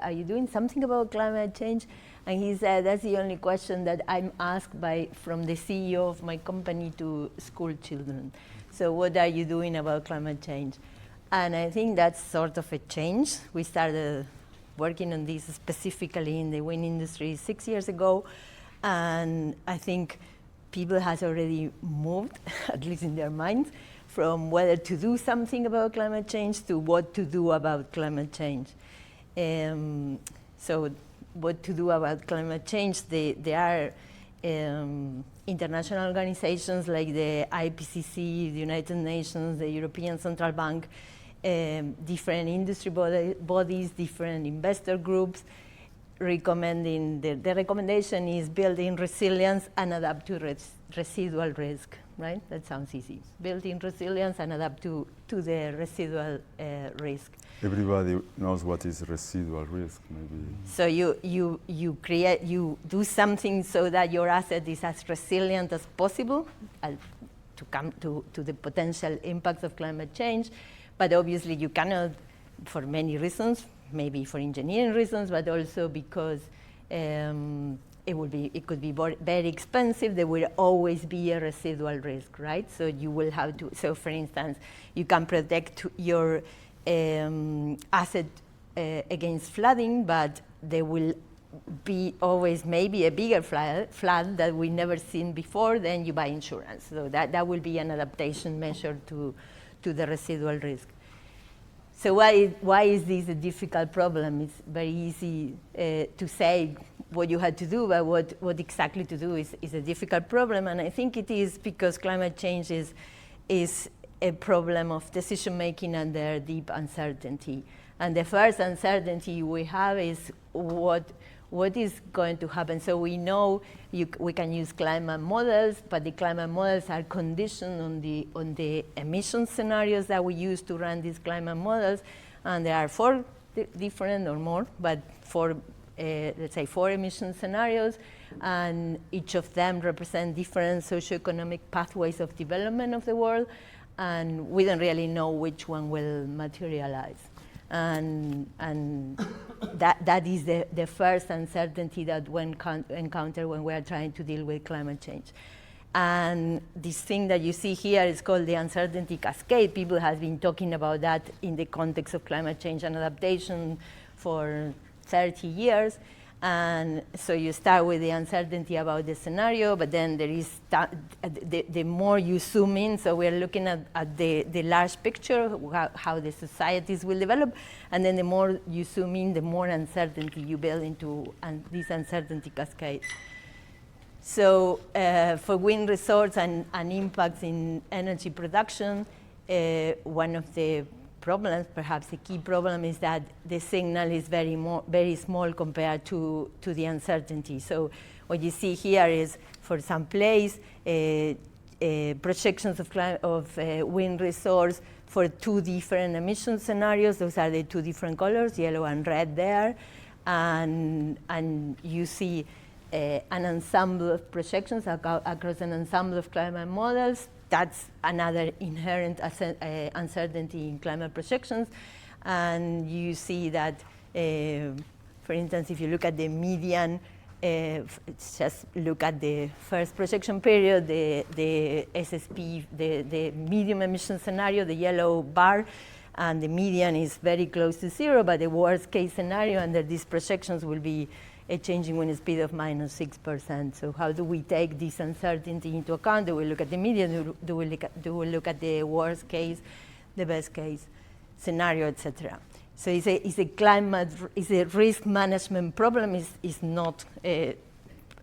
are you doing something about climate change? And he said, that's the only question that I'm asked from the CEO of my company to school children. So what are you doing about climate change? And I think that's sort of a change. We started working on this specifically in the wind industry 6 years ago. And I think people has already moved, at least in their minds, from whether to do something about climate change to what to do about climate change. So what to do about climate change, there are international organizations like the IPCC, the United Nations, the European Central Bank, different industry bodies, different investor groups, recommending, the recommendation is building resilience and adapt to residual risk, right? That sounds easy. Building resilience and adapt to the residual risk. Everybody knows what is residual risk, maybe. So you do something so that your asset is as resilient as possible to come to the potential impacts of climate change. But obviously you cannot, for many reasons, maybe for engineering reasons, but also because it could be very expensive. There will always be a residual risk, right? So you will have to, so for instance, you can protect your asset against flooding, but there will be always maybe a bigger flood that we've never seen before, then you buy insurance. So that will be an adaptation measure to the residual risk. So why is this a difficult problem? It's very easy to say what you had to do, but what exactly to do is a difficult problem. And I think it is because climate change is a problem of decision making under deep uncertainty. And the first uncertainty we have is what is going to happen. So we know we can use climate models, but the climate models are conditioned on the emission scenarios that we use to run these climate models. And there are 4 different or more, but let's say 4 emission scenarios, and each of them represent different socioeconomic pathways of development of the world, and we don't really know which one will materialize. And that is the first uncertainty that we encounter when we are trying to deal with climate change. And this thing that you see here is called the uncertainty cascade. People have been talking about that in the context of climate change and adaptation for 30 years. And so you start with the uncertainty about the scenario, but then there is the more you zoom in, so we're looking at the large picture, how the societies will develop, and then the more you zoom in, the more uncertainty you build into this uncertainty cascade. So for wind resource and impacts in energy production, one of the problems, perhaps the key problem, is that the signal is very small compared to the uncertainty. So what you see here is, for some place, projections of wind resource for 2 different emission scenarios. Those are the 2 different colors, yellow and red there. And you see an ensemble of projections across an ensemble of climate models. That's another inherent uncertainty in climate projections. And you see that, for instance, if you look at the median, just look at the first projection period, the SSP, the medium emission scenario, the yellow bar, and the median is very close to 0, but the worst case scenario under these projections will be a changing wind speed of -6%. So how do we take this uncertainty into account? Do we look at the median? Do we look at the worst case, the best case scenario, etc.? So it's a risk management problem. It's not, in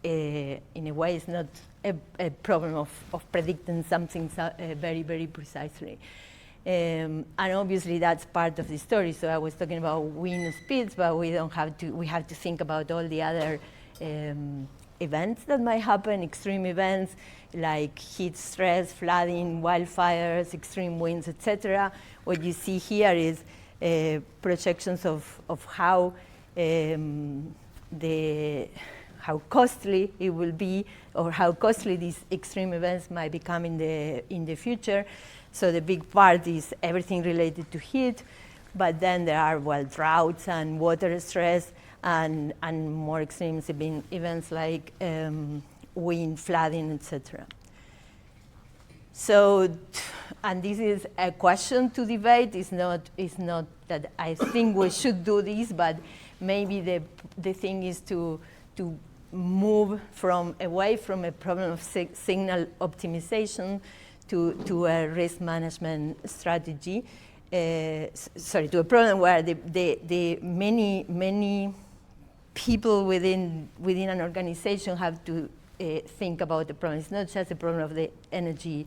a way, it's not a problem of predicting something very, very precisely. And obviously that's part of the story. So I was talking about wind speeds, but we have to think about all the other events that might happen, extreme events like heat stress, flooding, wildfires, extreme winds, etc. What you see here is projections of how costly it will be, or how costly these extreme events might become in the future. So the big part is everything related to heat, But then there are, well, droughts and water stress and more extreme events like wind, flooding, etc. So, and this is a question to debate. It's not that I think we should do this, but maybe the thing is to move away from a problem of signal optimization to a risk management strategy. To a problem where the many people within an organization have to think about the problem. It's not just a problem of the energy,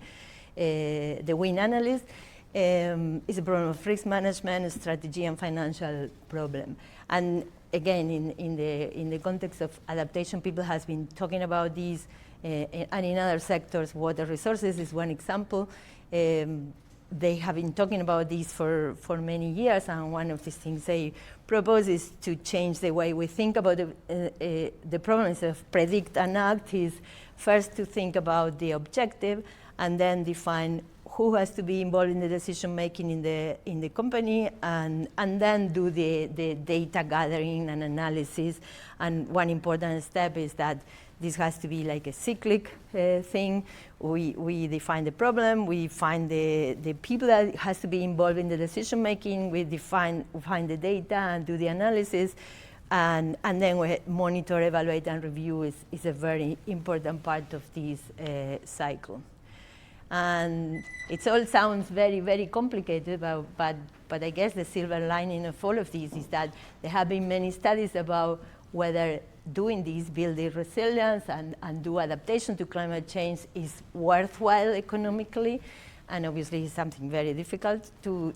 the wind analyst. It's a problem of risk management, strategy, and financial problem. And again, in the context of adaptation, people has been talking about these, and in other sectors, water resources is one example. They have been talking about this for many years, and one of the things they propose is to change the way we think about the problems of predict and act. Is first to think about the objective, and then define who has to be involved in the decision making in the company, and then do the data gathering and analysis. And one important step is that this has to be like a cyclic thing. We define the problem, we find the people that has to be involved in the decision making, we find the data and do the analysis, and then we monitor, evaluate, and review is a very important part of this cycle. And it all sounds very, very complicated, but I guess the silver lining of all of this is that there have been many studies about whether doing this, building resilience and do adaptation to climate change is worthwhile economically. And obviously it's something very difficult to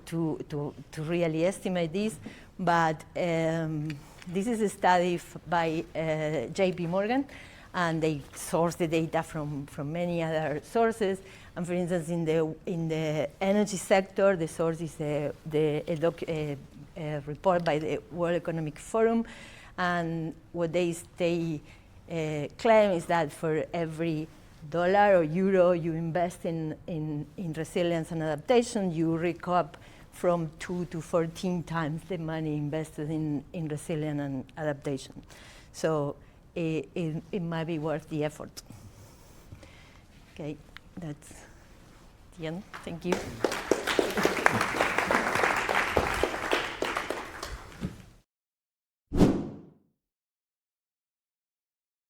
really estimate this. But this is a study by JP Morgan, and they source the data from many other sources. And for instance, in the energy sector, the source is a report by the World Economic Forum. And what they claim is that for every dollar or euro you invest in resilience and adaptation, you recoup from 2 to 14 times the money invested in resilience and adaptation. So it might be worth the effort. Okay, that's the end. Thank you.